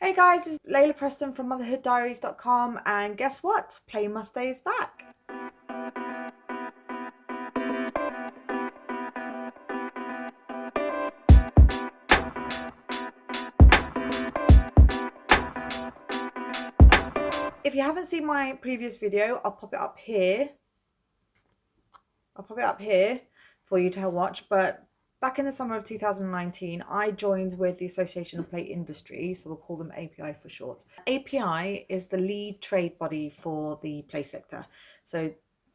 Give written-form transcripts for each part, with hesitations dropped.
Hey guys, this is Layla Preston from motherhooddiaries.com, and guess what? Play Must Stay is back. If you haven't seen my previous video, I'll pop it up here. For you to watch. But back in the summer of 2019, I joined with the Association of Play Industry, so we'll call them API for short. API is the lead trade body for the play sector. So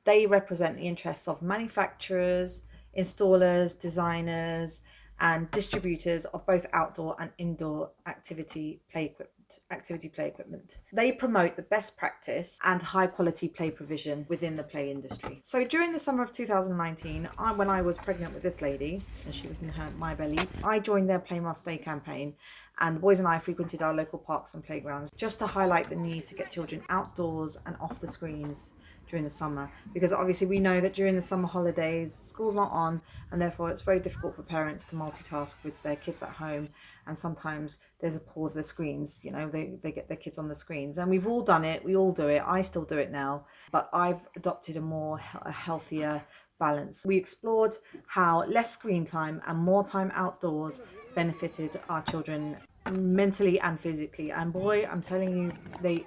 they represent the interests of manufacturers, installers, designers, and distributors of both outdoor and indoor activity play equipment. They promote the best practice and high quality play provision within the play industry. So during the summer of 2019, when I was pregnant with this lady and she was in my belly, I joined their Play Must Stay campaign, and the boys and I frequented our local parks and playgrounds just to highlight the need to get children outdoors and off the screens during the summer, because obviously we know that during the summer holidays school's not on, and therefore it's very difficult for parents to multitask with their kids at home, and sometimes there's a pull of the screens, you know, they get their kids on the screens, and we've all done it, we all do it, I still do it now, but I've adopted a healthier balance. We explored how less screen time and more time outdoors benefited our children mentally and physically, and boy, I'm telling you,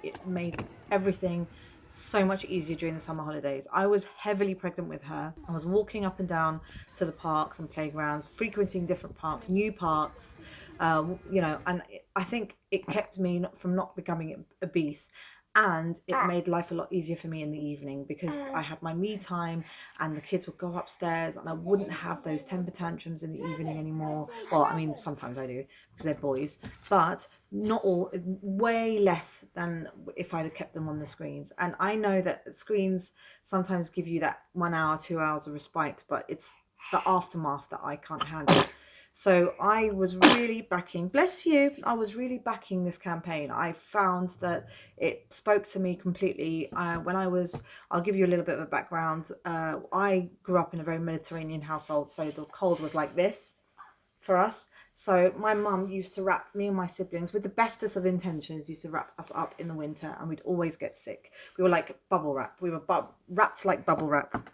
it made everything so much easier during the summer holidays. I was heavily pregnant with her. I was walking up and down to the parks and playgrounds, frequenting different parks, new parks, you know, and I think it kept me from not becoming obese. And it made life a lot easier for me in the evening, because I had my me time and the kids would go upstairs and I wouldn't have those temper tantrums in the evening anymore. Well, I mean, sometimes I do because they're boys, but not all, way less than if I'd have kept them on the screens. And I know that screens sometimes give you that 1 hour, 2 hours of respite, but it's the aftermath that I can't handle. So I was really backing, bless you, I was really backing this campaign. I found that it spoke to me completely. I'll give you a little bit of a background. I grew up in a very Mediterranean household, so the cold was like this for us. So my mum used to wrap me and my siblings, with the bestest of intentions, used to wrap us up in the winter, and we'd always get sick. We were like bubble wrap. We were wrapped like bubble wrap.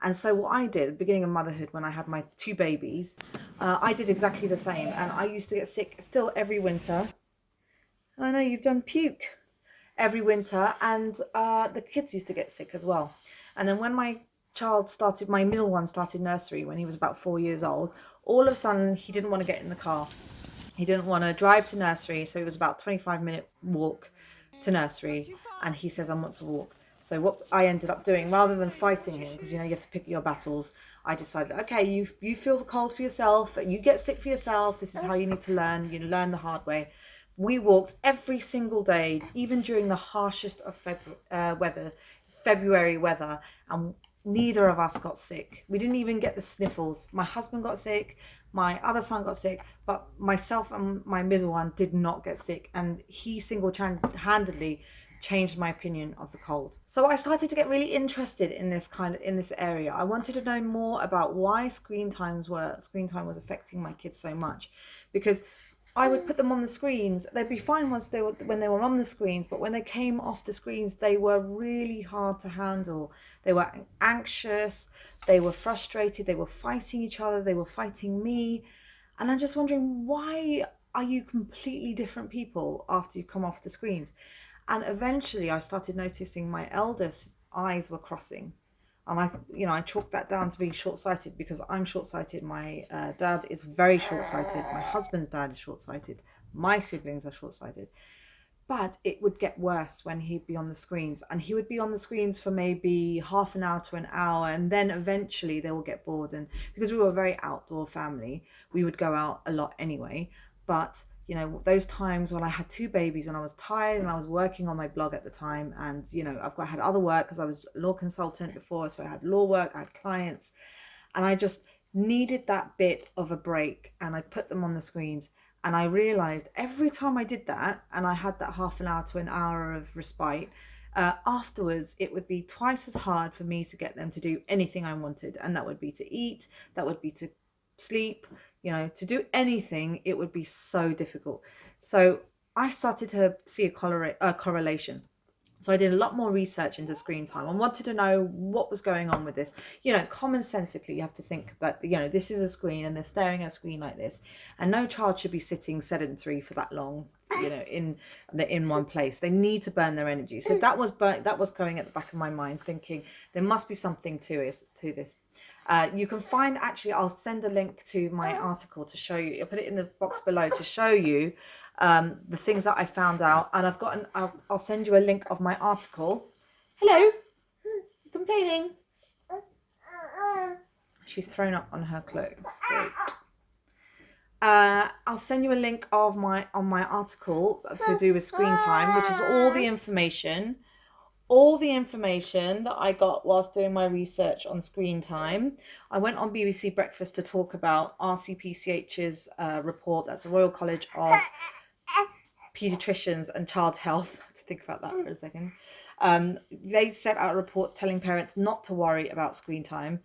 And so what I did at the beginning of motherhood, when I had my 2 babies, I did exactly the same. And I used to get sick still every winter. I know you've done puke. Every winter. And the kids used to get sick as well. And then when my middle one started nursery when he was about 4 years old, all of a sudden he didn't want to get in the car. He didn't want to drive to nursery. So it was about 25-minute walk to nursery. And he says, I want to walk. So what I ended up doing, rather than fighting him, because you know you have to pick your battles, I decided, okay, you feel the cold for yourself, you get sick for yourself, this is how you need to learn, you learn the hard way. We walked every single day, even during the harshest of February weather, and neither of us got sick. We didn't even get the sniffles. My husband got sick, my other son got sick, but myself and my middle one did not get sick, and he single-handedly changed my opinion of the cold. So I started to get really interested in this area. I wanted to know more about why screen time was affecting my kids so much, because I would put them on the screens. They'd be fine when they were on the screens, but when they came off the screens, they were really hard to handle. They were anxious, they were frustrated, they were fighting each other, they were fighting me. And I'm just wondering, why are you completely different people after you come off the screens? And eventually I started noticing my eldest eyes were crossing. And I chalked that down to being short-sighted, because I'm short-sighted. My dad is very short-sighted. My husband's dad is short-sighted. My siblings are short-sighted. But it would get worse when he'd be on the screens. And he would be on the screens for maybe half an hour to an hour. And then eventually they will get bored. And because we were a very outdoor family, we would go out a lot anyway. But you know, those times when I had 2 babies and I was tired and I was working on my blog at the time, and you know, had other work because I was a law consultant before, so I had law work, I had clients, and I just needed that bit of a break, and I put them on the screens. And I realized every time I did that and I had that half an hour to an hour of respite, afterwards it would be twice as hard for me to get them to do anything I wanted, and that would be to eat, that would be to sleep, you know, to do anything. It would be so difficult. So I started to see a correlation. So I did a lot more research into screen time and wanted to know what was going on with this. You know, commonsensically, you have to think that, you know, this is a screen and they're staring at a screen like this, and no child should be sitting sedentary for that long, you know, in one place. They need to burn their energy. So that was going at the back of my mind, thinking there must be something to this. You can find, actually, I'll send a link to my article to show you. I'll put it in the box below to show you the things that I found out. And I'll send you a link of my article. Hello, you complaining? She's thrown up on her clothes. Great. I'll send you a link of my article to do with screen time, which is all the information that I got whilst doing my research on screen time. I went on BBC Breakfast to talk about RCPCH's report. That's the Royal College of Paediatricians and Child Health. To think about that for a second. They sent out a report telling parents not to worry about screen time,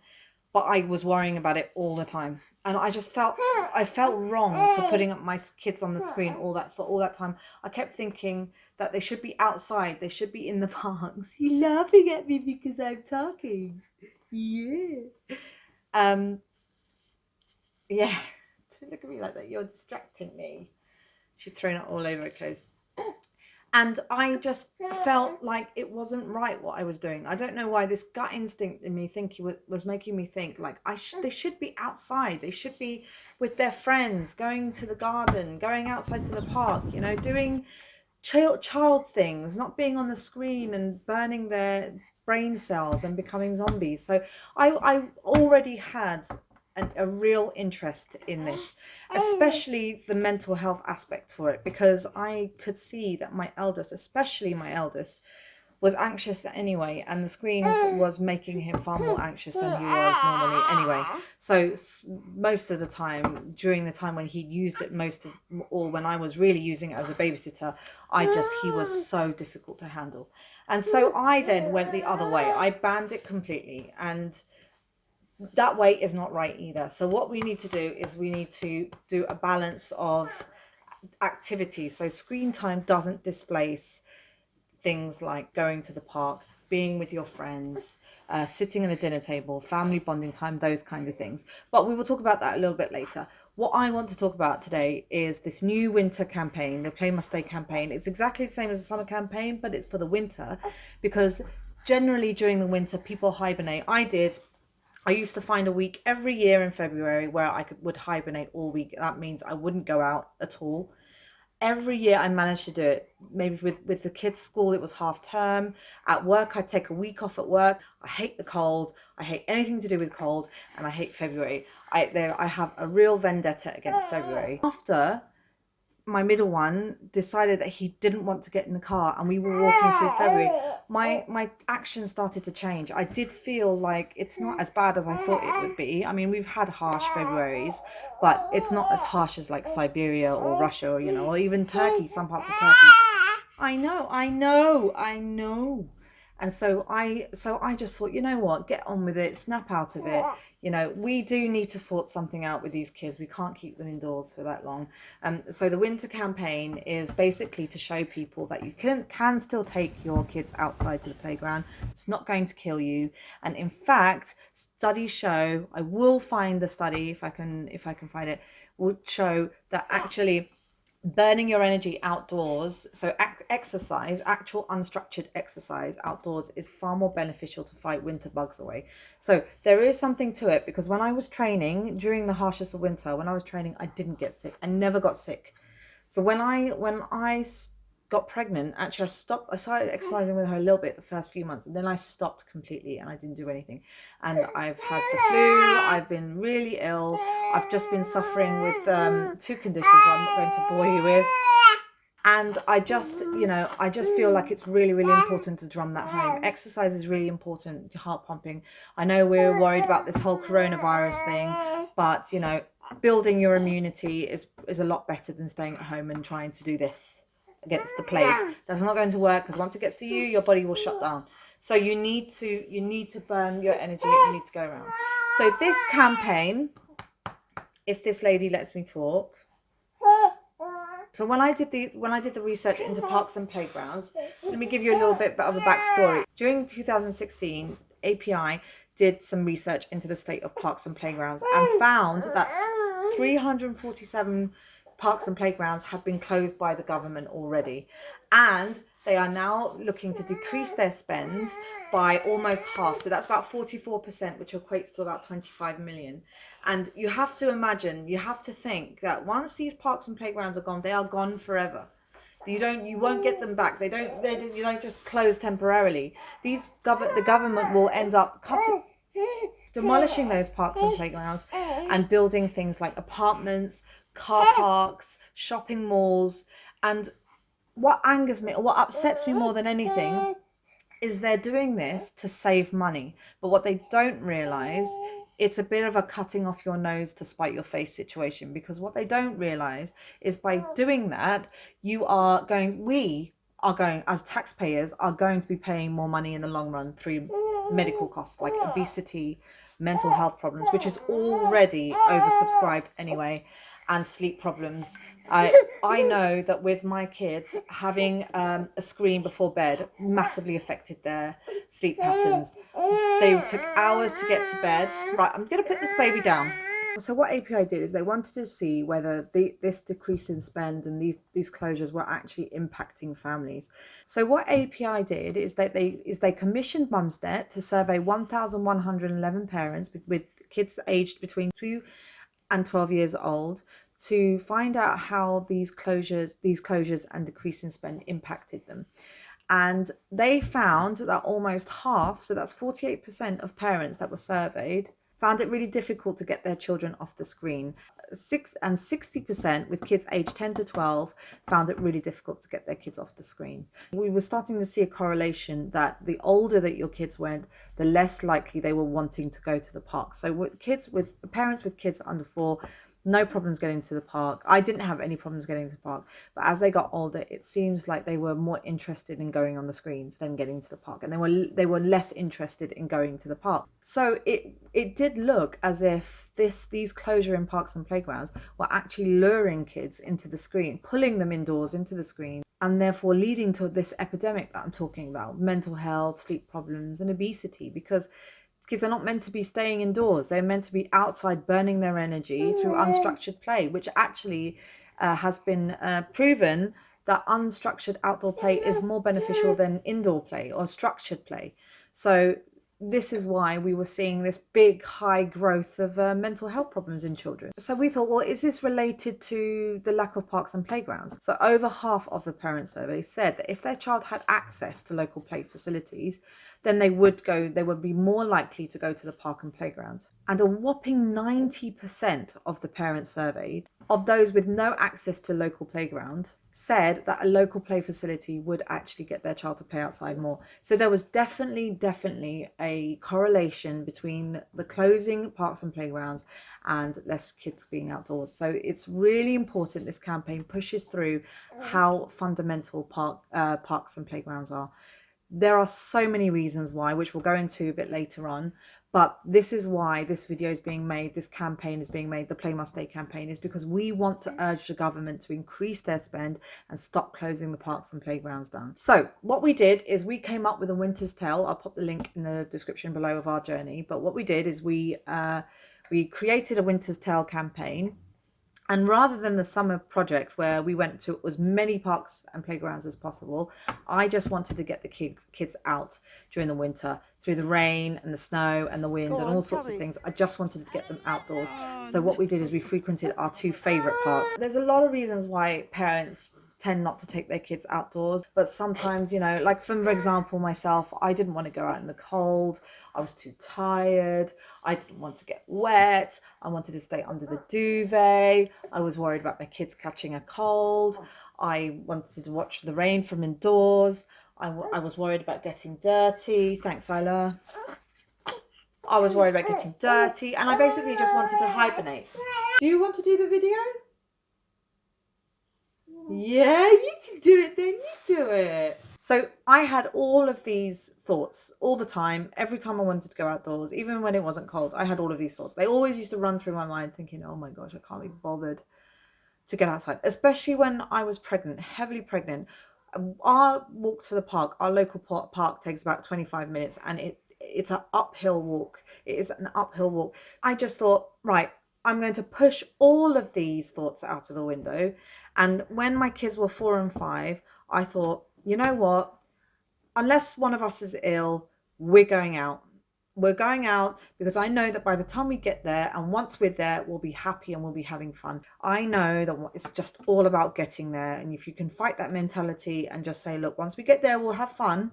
but I was worrying about it all the time. And I just felt wrong for putting up my kids on the screen all that time. I kept thinking that they should be outside. They should be in the parks. You're laughing at me because I'm talking. Yeah. Yeah. Don't look at me like that. You're distracting me. She's thrown it all over her clothes. And I just felt like it wasn't right what I was doing. I don't know why this gut instinct in me was making me think like they should be outside. They should be with their friends, going to the garden, going outside to the park, you know, doing child things, not being on the screen and burning their brain cells and becoming zombies. So I already had a real interest in this, especially the mental health aspect for it, because I could see that especially my eldest, was anxious anyway, and the screens was making him far more anxious than he was normally anyway. So most of the time, during the time when he used it or when I was really using it as a babysitter, he was so difficult to handle. And so I then went the other way. I banned it completely, and that way is not right either. So what we need to do is we need to do a balance of activities. So screen time doesn't displace things like going to the park, being with your friends, sitting at a dinner table, family bonding time, those kind of things. But we will talk about that a little bit later. What I want to talk about today is this new winter campaign, the Play Must Stay campaign. It's exactly the same as the summer campaign, but it's for the winter, because generally during the winter people hibernate. I used to find a week every year in February where I would hibernate all week. That means I wouldn't go out at all. Every year I managed to do it. Maybe with the kids' school, it was half term. At work, I'd take a week off at work. I hate the cold. I hate anything to do with cold, and I hate February. I have a real vendetta against February. After my middle one decided that he didn't want to get in the car and we were walking through February, my action started to change. I did feel like it's not as bad as I thought it would be. I mean, we've had harsh Februaries, but it's not as harsh as like Siberia or Russia, or, you know, or even Turkey, some parts of Turkey. I know. And so I just thought, you know what, get on with it, snap out of it. You know, we do need to sort something out with these kids. We can't keep them indoors for that long. So the winter campaign is basically to show people that you can still take your kids outside to the playground. It's not going to kill you. And in fact, studies show, I will find the study if I can find it, will show that actually burning your energy outdoors, so exercise, actual unstructured exercise outdoors, is far more beneficial to fight winter bugs away. So there is something to it, because when I was training during the harshest of winter, when I was training, I didn't get sick. I never got sick. So when I got pregnant, actually I started exercising with her a little bit the first few months, and then I stopped completely and I didn't do anything. And I've had the flu, I've been really ill, I've just been suffering with two conditions I'm not going to bore you with. And I just feel like it's really, really important to drum that home. Exercise is really important, heart pumping. I know we're worried about this whole coronavirus thing, but, you know, building your immunity is a lot better than staying at home and trying to do this against the plague. That's not going to work, because once it gets to you, your body will shut down. So you need to burn your energy. You need to go around. So this campaign, if this lady lets me talk, So when I did the research into parks and playgrounds, let me give you a little bit of a backstory. During 2016, API did some research into the state of parks and playgrounds and found that 347 parks and playgrounds have been closed by the government already, and they are now looking to decrease their spend by almost half. So that's about 44%, which equates to about 25 million. And you have to imagine, you have to think that once these parks and playgrounds are gone, they are gone forever. You won't get them back. You don't just close temporarily. The government will end up demolishing those parks and playgrounds and building things like apartments, car parks, shopping malls. And what angers me, or what upsets me more than anything, is they're doing this to save money. But what they don't realize, it's a bit of a cutting off your nose to spite your face situation, because what they don't realize is by doing that, we are going, as taxpayers, are going to be paying more money in the long run through medical costs like obesity, mental health problems, which is already oversubscribed anyway, and sleep problems. I know that with my kids, having a screen before bed massively affected their sleep patterns. They took hours to get to bed. Right, I'm going to put this baby down. So what API did is they wanted to see whether this decrease in spend and these closures were actually impacting families. So what API did is that they commissioned Mumsnet to survey 1,111 parents with kids aged between 2 and 12 years old to find out how these closures and decrease in spend impacted them. And they found that almost half, so that's 48% of parents that were surveyed, found it really difficult to get their children off the screen. 60% with kids aged 10 to 12 found it really difficult to get their kids off the screen. We were starting to see a correlation that the older that your kids went, the less likely they were wanting to go to the park. So with parents with kids under 4, no problems getting to the park. I didn't have any problems getting to the park, but as they got older, it seems like they were more interested in going on the screens than getting to the park, and they were less interested in going to the park. So it did look as if these closure in parks and playgrounds were actually luring kids into the screen, pulling them indoors into the screen, and therefore leading to this epidemic that I'm talking about: mental health, sleep problems, and obesity, because kids are not meant to be staying indoors. They're meant to be outside burning their energy through unstructured play, which actually has been proven that unstructured outdoor play is more beneficial than indoor play or structured play. So this is why we were seeing this big high growth of mental health problems in children. So we thought, well, is this related to the lack of parks and playgrounds? So over half of the parent survey said that if their child had access to local play facilities, then they would be more likely to go to the park and playground. And a whopping 90% of the parents surveyed, of those with no access to local playground, said that a local play facility would actually get their child to play outside more. So there was definitely a correlation between the closing parks and playgrounds and less kids being outdoors. So it's really important this campaign pushes through how fundamental parks and playgrounds are. There are so many reasons why, which we'll go into a bit later on, but this is why this video is being made, this campaign is being made, the Play Must Stay campaign, is because we want to urge the government to increase their spend and stop closing the parks and playgrounds down. So what we did is we came up with a winter's tale. I'll pop the link in the description below of our journey, but what we did is we created a winter's tale campaign. And rather than the summer project where we went to as many parks and playgrounds as possible, I just wanted to get the kids out during the winter, through the rain and the snow and the wind and all sorts of things. I just wanted to get them outdoors. So what we did is we frequented our 2 favorite parks. There's a lot of reasons why parents tend not to take their kids outdoors, but sometimes, like for example, myself, I didn't want to go out in the cold. I was too tired. I didn't want to get wet. I wanted to stay under the duvet. I was worried about my kids catching a cold. I wanted to watch the rain from indoors. I was worried about getting dirty. Thanks, Isla. I was worried about getting dirty, and I basically just wanted to hibernate. Do you want to do the video? Yeah, you can do it then, you do it. So I had all of these thoughts all the time, every time I wanted to go outdoors, even when it wasn't cold, I had all of these thoughts. They always used to run through my mind thinking, oh my gosh, I can't be bothered to get outside, especially when I was pregnant, heavily pregnant. Our walk to the park, our local park takes about 25 minutes, and it's an uphill walk. It is an uphill walk. I just thought, right, I'm going to push all of these thoughts out of the window. And when my kids were 4 and 5, I thought, you know what? Unless one of us is ill, we're going out. We're going out because I know that by the time we get there, and once we're there, we'll be happy and we'll be having fun. I know that it's just all about getting there. And if you can fight that mentality and just say, look, once we get there, we'll have fun,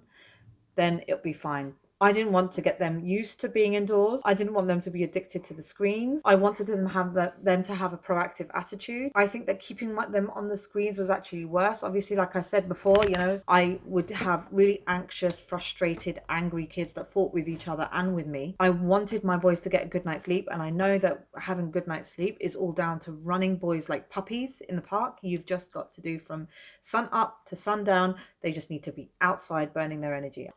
then it'll be fine. I didn't want to get them used to being indoors. I didn't want them to be addicted to the screens. I wanted them to have a proactive attitude. I think that keeping them on the screens was actually worse. Obviously, like I said before, I would have really anxious, frustrated, angry kids that fought with each other and with me. I wanted my boys to get a good night's sleep, and I know that having good night's sleep is all down to running boys like puppies in the park. You've just got to do from sun up to sundown. They just need to be outside burning their energy.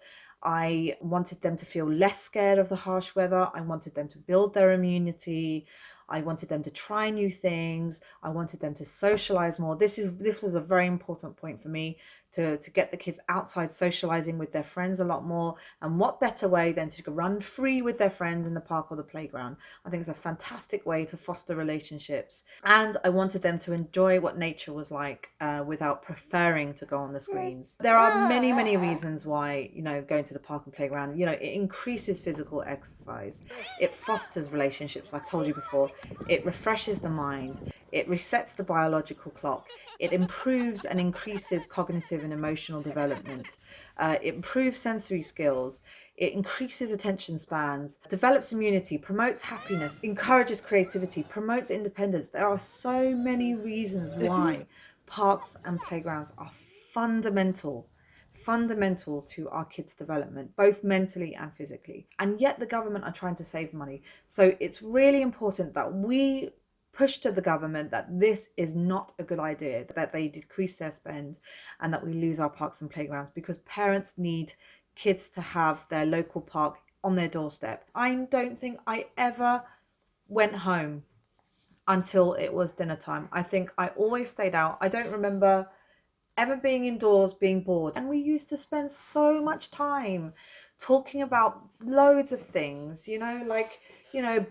I wanted them to feel less scared of the harsh weather. I wanted them to build their immunity. I wanted them to try new things. I wanted them to socialize more. This was a very important point for me, to get the kids outside socializing with their friends a lot more. And what better way than to run free with their friends in the park or the playground? I think it's a fantastic way to foster relationships. And I wanted them to enjoy what nature was like without preferring to go on the screens. There are many, many reasons why, going to the park and playground, it increases physical exercise. It fosters relationships, I told you before. It refreshes the mind. It resets the biological clock. It improves and increases cognitive and emotional development. It improves sensory skills. It increases attention spans, develops immunity, promotes happiness, encourages creativity, promotes independence. There are so many reasons why parks and playgrounds are fundamental to our kids' development, both mentally and physically. And yet the government are trying to save money. So it's really important that we push to the government that this is not a good idea, that they decrease their spend, and that we lose our parks and playgrounds, because parents need kids to have their local park on their doorstep. I don't think I ever went home until it was dinner time. I think I always stayed out. I don't remember ever being indoors being bored. And we used to spend so much time talking about loads of things,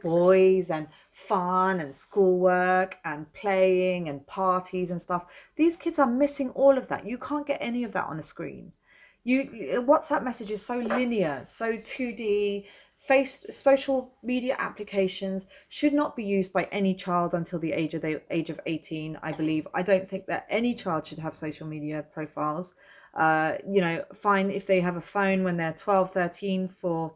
boys and fun and schoolwork and playing and parties and stuff. These kids are missing all of that. You can't get any of that on a screen. WhatsApp message is so linear, so 2D. Social media applications should not be used by any child until the age of 18, I believe. I don't think that any child should have social media profiles. Fine if they have a phone when they're 12, 13 for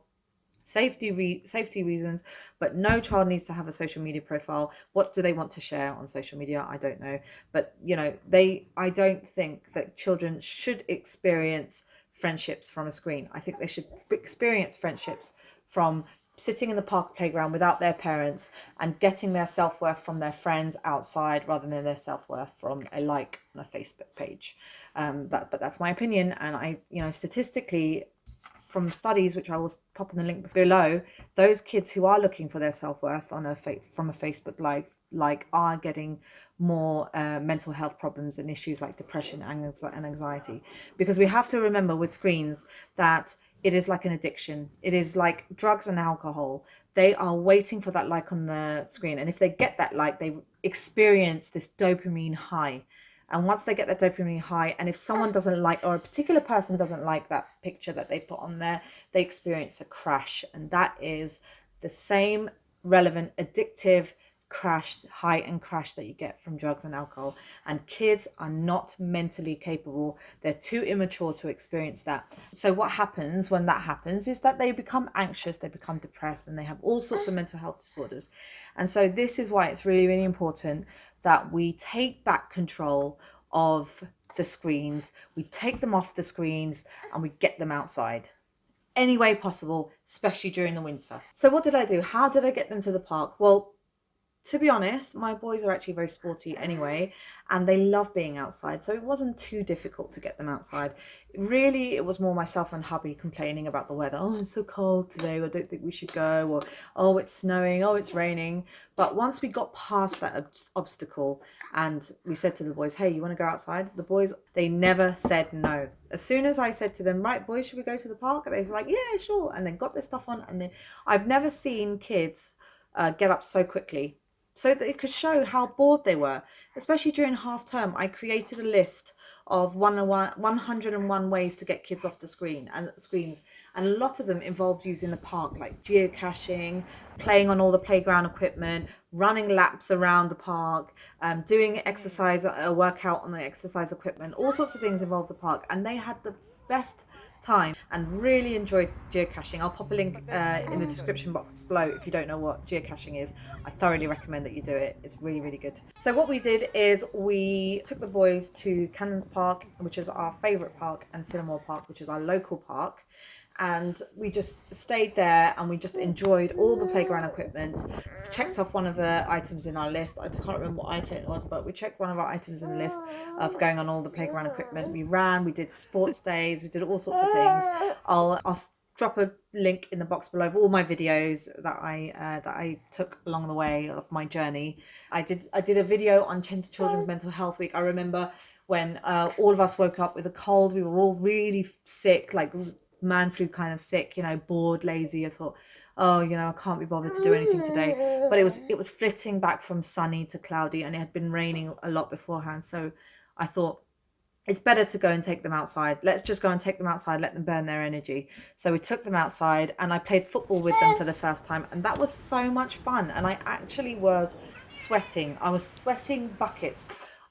safety reasons, but no child needs to have a social media profile. What do they want to share on social media? I don't know. But I don't think that children should experience friendships from a screen. I think they should experience friendships from sitting in the park playground without their parents and getting their self-worth from their friends outside, rather than their self-worth from a like on a Facebook page. But that's my opinion. And statistically, from studies, which I will pop in the link below, those kids who are looking for their self-worth on from a Facebook like are getting more mental health problems and issues like depression and anxiety. Because we have to remember with screens that it is like an addiction. It is like drugs and alcohol. They are waiting for that like on the screen, and if they get that like, they experience this dopamine high. And once they get that dopamine high, and if someone doesn't like, or a particular person doesn't like that picture that they put on there, they experience a crash. And that is the same relevant addictive crash, high and crash, that you get from drugs and alcohol. And kids are not mentally capable. They're too immature to experience that. So what happens when that happens is that they become anxious, they become depressed, and they have all sorts of mental health disorders. And so this is why it's really, really important that we take back control of the screens. We take them off the screens and we get them outside any way possible, especially during the winter. So what did I do? How did I get them to the park? Well, To be honest, my boys are actually very sporty anyway, and they love being outside, so it wasn't too difficult to get them outside. Really, it was more myself and hubby complaining about the weather. Oh, it's so cold today, I don't think we should go, or oh, it's snowing, oh, it's raining. But once we got past that obstacle and we said to the boys, hey, you want to go outside? The boys, they never said no. As soon as I said to them, right, boys, should we go to the park? They were like, yeah, sure. And then got their stuff on. And then I've never seen kids get up so quickly, so that it could show how bored they were, especially during half term. I created a list of 101 ways to get kids off the screens, and a lot of them involved using the park, like geocaching, playing on all the playground equipment, running laps around the park, doing exercise, a workout on the exercise equipment. All sorts of things involved the park, and they had the best time and really enjoyed geocaching. I'll pop a link in the description box below if you don't know what geocaching is. I thoroughly recommend that you do it. It's really, really good. So what we did is we took the boys to Cannons Park, which is our favourite park, and Fillmore Park, which is our local park. And we just stayed there and we just enjoyed all the playground equipment. Checked off one of the items in our list. I can't remember what item it was, but we checked one of our items in the list of going on all the playground equipment. We ran, we did sports days, we did all sorts of things. I'll drop a link in the box below of all my videos that I took along the way of my journey. I did a video on Children's Mental Health Week. I remember when all of us woke up with a cold. We were all really sick, like man flu kind of sick, bored, lazy. I thought, oh, I can't be bothered to do anything today. But it was flitting back from sunny to cloudy, and it had been raining a lot beforehand. So I thought, it's better to go and take them outside. Let's just go and take them outside, let them burn their energy. So we took them outside and I played football with them for the first time. And that was so much fun. And I actually was sweating. I was sweating buckets.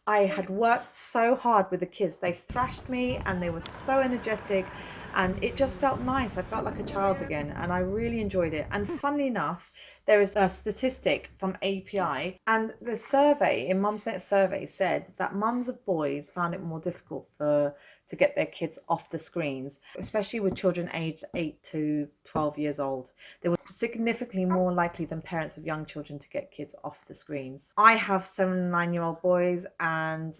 I had worked so hard with the kids. They thrashed me and they were so energetic. And it just felt nice. I felt like a child again, and I really enjoyed it. And funnily enough, there is a statistic from API, and the survey in Mumsnet survey said that mums of boys found it more difficult to get their kids off the screens, especially with children aged 8 to 12 years old. They were significantly more likely than parents of young children to get kids off the screens. I have 7 and 9-year-old boys, and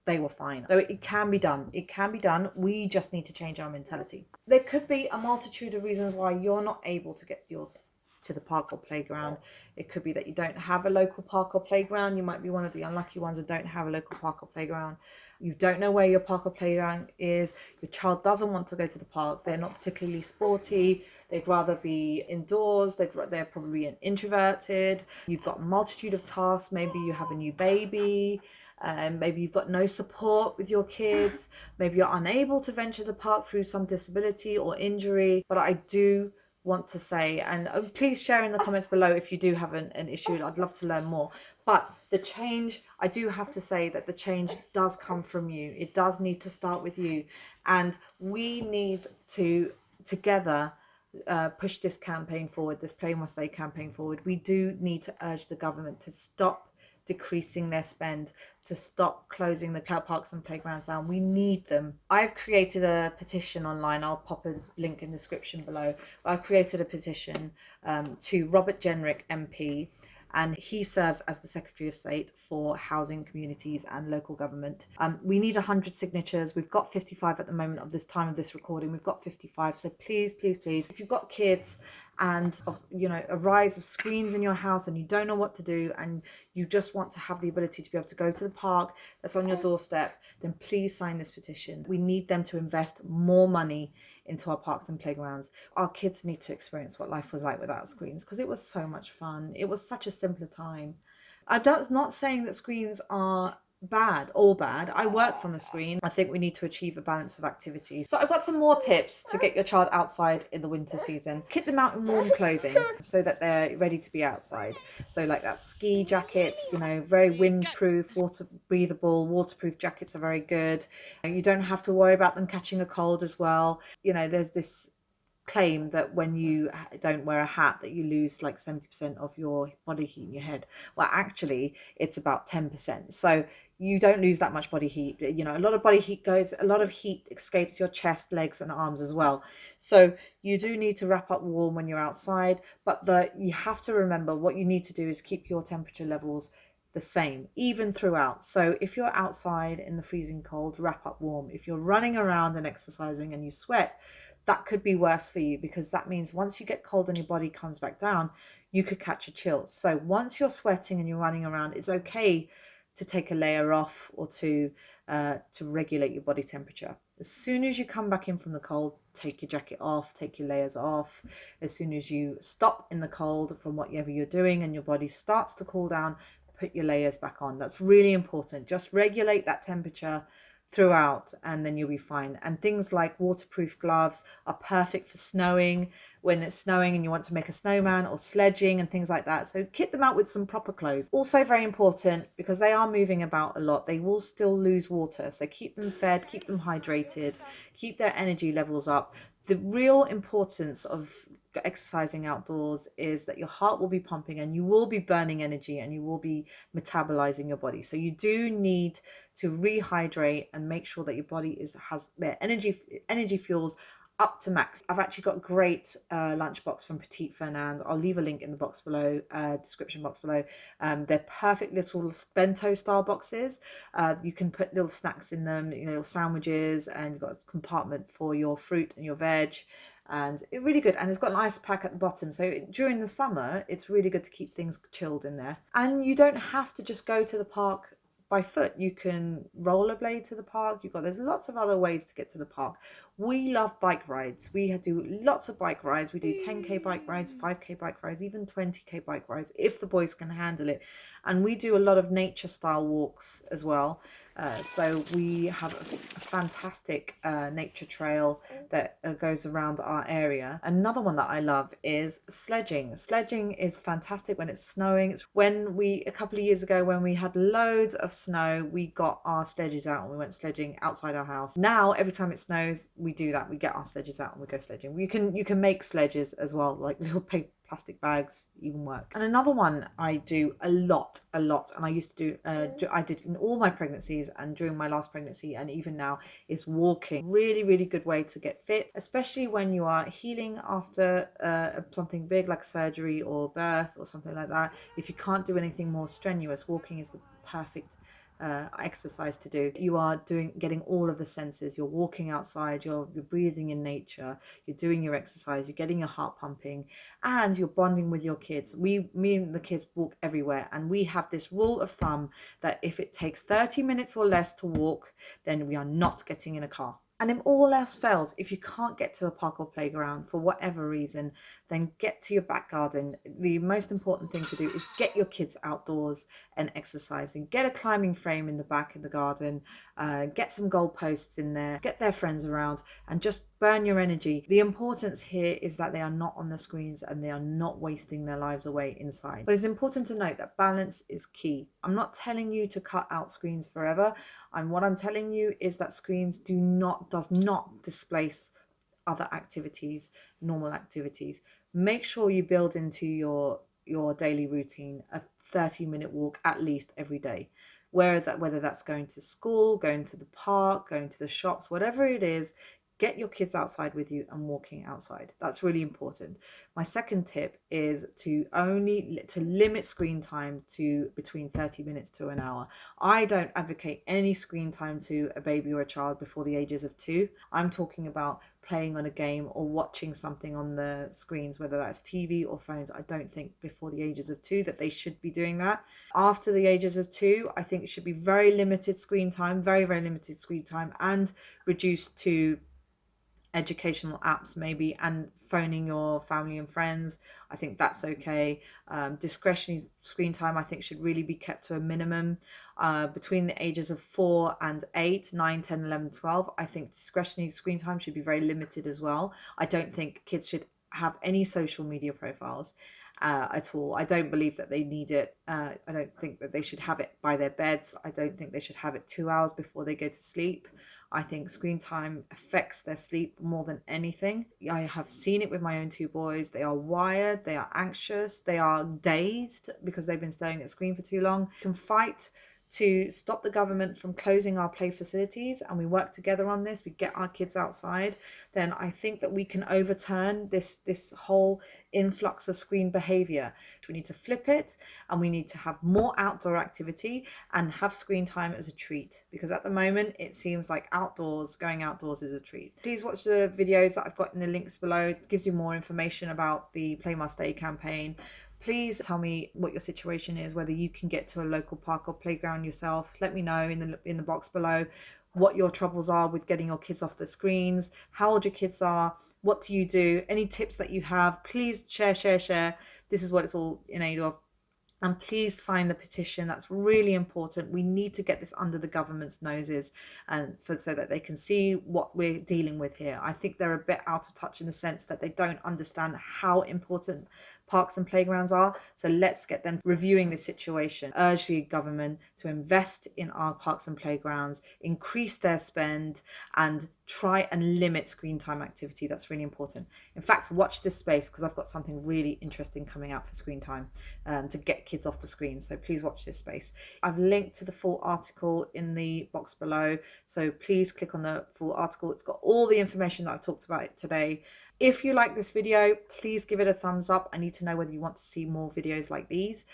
they were fine. So it can be done. It can be done. We just need to change our mentality. There could be a multitude of reasons why you're not able to get to the park or playground. It could be that you don't have a local park or playground. You might be one of the unlucky ones that don't have a local park or playground. You don't know where your park or playground is. Your child doesn't want to go to the park. They're not particularly sporty. They'd rather be indoors. They're probably introverted. You've got a multitude of tasks. Maybe you have a new baby. Maybe you've got no support with your kids. Maybe you're unable to venture the park through some disability or injury. But I do want to say, and please share in the comments below if you do have an issue. I'd love to learn more. But the change, I do have to say that the change does come from you. It does need to start with you. And we need to together push this campaign forward, this Play Must Stay campaign forward. We do need to urge the government to stop decreasing their spend, to stop closing the parks and playgrounds down. We need them. I've created a petition online. I'll pop a link in the description below. I've created a petition to Robert Jenrick MP, and he serves as the Secretary of State for Housing, Communities and Local Government. We need 100 signatures. We've got 55 at the moment of this time of this recording. We've got 55. So please, please, please, if you've got kids and a rise of screens in your house and you don't know what to do and you just want to have the ability to be able to go to the park that's on your doorstep, then please sign this petition. We need them to invest more money into our parks and playgrounds. Our kids need to experience what life was like without screens, because it was so much fun. It was such a simpler time. I'm not saying that screens are all bad. I work from a screen. I think we need to achieve a balance of activities. So I've got some more tips to get your child outside in the winter season. Kit them out in warm clothing so that they're ready to be outside. So like that ski jackets, very windproof, waterproof jackets are very good. You don't have to worry about them catching a cold as well. There's this claim that when you don't wear a hat that you lose like 70% of your body heat in your head. Well, actually it's about 10%. So you don't lose that much body heat. You know, a lot of heat escapes your chest, legs, and arms as well. So you do need to wrap up warm when you're outside, but you have to remember what you need to do is keep your temperature levels the same, even throughout. So if you're outside in the freezing cold, wrap up warm. If you're running around and exercising and you sweat, that could be worse for you, because that means once you get cold and your body comes back down, you could catch a chill. So once you're sweating and you're running around, it's okay to take a layer off or to regulate your body temperature. As soon as you come back in from the cold, take your jacket off, take your layers off. As soon as you stop in the cold from whatever you're doing and your body starts to cool down, put your layers back on. That's really important. Just regulate that temperature throughout and then you'll be fine. And things like waterproof gloves are perfect for snowing, when it's snowing and you want to make a snowman, or sledging and things like that. So kit them out with some proper clothes. Also very important, because they are moving about a lot, they will still lose water. So keep them fed, keep them hydrated, keep their energy levels up. The real importance of exercising outdoors is that your heart will be pumping and you will be burning energy and you will be metabolizing your body. So you do need to rehydrate and make sure that your body has their energy fuels up to max. I've actually got a great lunchbox from Petite. I'll leave a link in the box below, description box below. They're perfect little bento style boxes. You can put little snacks in them, you know, little sandwiches, and you've got a compartment for your fruit and your veg. And it's really good, and it's got an ice pack at the bottom, so during the summer it's really good to keep things chilled in there. And you don't have to just go to the park by foot. You can rollerblade to the park. There's lots of other ways to get to the park. We love bike rides. We do lots of bike rides. We do 10k bike rides, 5k bike rides, even 20k bike rides if the boys can handle it. And we do a lot of nature style walks as well. So we have a fantastic nature trail that goes around our area. Another one that I love is sledging. Sledging is fantastic when it's snowing. It's when a couple of years ago, when we had loads of snow, we got our sledges out and we went sledging outside our house. Now every time it snows, we do that. We get our sledges out and we go sledging. You can make sledges as well, like little plastic bags even work. And another one I do a lot, and I used to do, I did in all my pregnancies and during my last pregnancy and even now, is walking. Really, really good way to get fit, especially when you are healing after something big like surgery or birth or something like that. If you can't do anything more strenuous, walking is the perfect exercise to do. You are getting all of the senses. You're walking outside, you're breathing in nature, you're doing your exercise, you're getting your heart pumping, and you're bonding with your kids. Me and the kids walk everywhere, and we have this rule of thumb that if it takes 30 minutes or less to walk, then we are not getting in a car. And if all else fails, if you can't get to a park or playground for whatever reason, then get to your back garden. The most important thing to do is get your kids outdoors and exercising. Get a climbing frame in the back of the garden, get some goalposts in there, get their friends around, and just burn your energy. The importance here is that they are not on the screens and they are not wasting their lives away inside. But it's important to note that balance is key. I'm not telling you to cut out screens forever. And what I'm telling you is that screens does not displace other activities, normal activities. Make sure you build into your daily routine a 30-minute walk at least every day. Whether that's going to school, going to the park, going to the shops, whatever it is, get your kids outside with you and walking outside. That's really important. My second tip is to limit screen time to between 30 minutes to an hour. I don't advocate any screen time to a baby or a child before the ages of 2. I'm talking about playing on a game or watching something on the screens, whether that's TV or phones. I don't think before the ages of 2 that they should be doing that. After the ages of 2, I think it should be very limited screen time, very, very limited screen time, and reduced to educational apps maybe, and phoning your family and friends. I think that's okay. Discretionary screen time I think should really be kept to a minimum. Between the ages of 4 and 8, 9, 10, 11, 12, I think discretionary screen time should be very limited as well. I don't think kids should have any social media profiles at all. I don't believe that they need it. I don't think that they should have it by their beds. I don't think they should have it 2 hours before they go to sleep. I think screen time affects their sleep more than anything. I have seen it with my own 2 boys. They are wired, they are anxious, they are dazed because they've been staring at the screen for too long. You can fight to stop the government from closing our play facilities, and we work together on this, we get our kids outside, then I think that we can overturn this whole influx of screen behavior. We need to flip it, and we need to have more outdoor activity and have screen time as a treat, because at the moment it seems like going outdoors is a treat. Please watch the videos that I've got in the links below. It gives you more information about the Play Must Stay campaign. Please tell me what your situation is, whether you can get to a local park or playground yourself. Let me know in the box below what your troubles are with getting your kids off the screens, how old your kids are, what do you do, any tips that you have. Please share. This is what it's all in aid of. And please sign the petition. That's really important. We need to get this under the government's noses, and so that they can see what we're dealing with here. I think they're a bit out of touch in the sense that they don't understand how important parks and playgrounds are. So let's get them reviewing the situation. Urge the government to invest in our parks and playgrounds, increase their spend, and try and limit screen time activity. That's really important. In fact, watch this space, because I've got something really interesting coming out for screen time to get kids off the screen. So please watch this space. I've linked to the full article in the box below, so please click on the full article. It's got all the information that I've talked about today. If you like this video, please give it a thumbs up. I need to know whether you want to see more videos like these.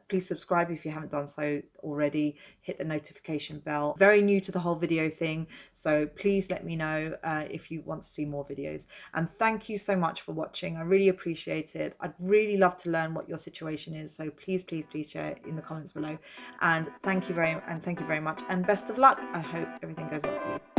Please subscribe if you haven't done so already. Hit the notification bell. Very new to the whole video thing, so please let me know if you want to see more videos. And thank you so much for watching. I really appreciate it. I'd really love to learn what your situation is, so please share in the comments below. And thank you very much, and best of luck. I hope everything goes well for you.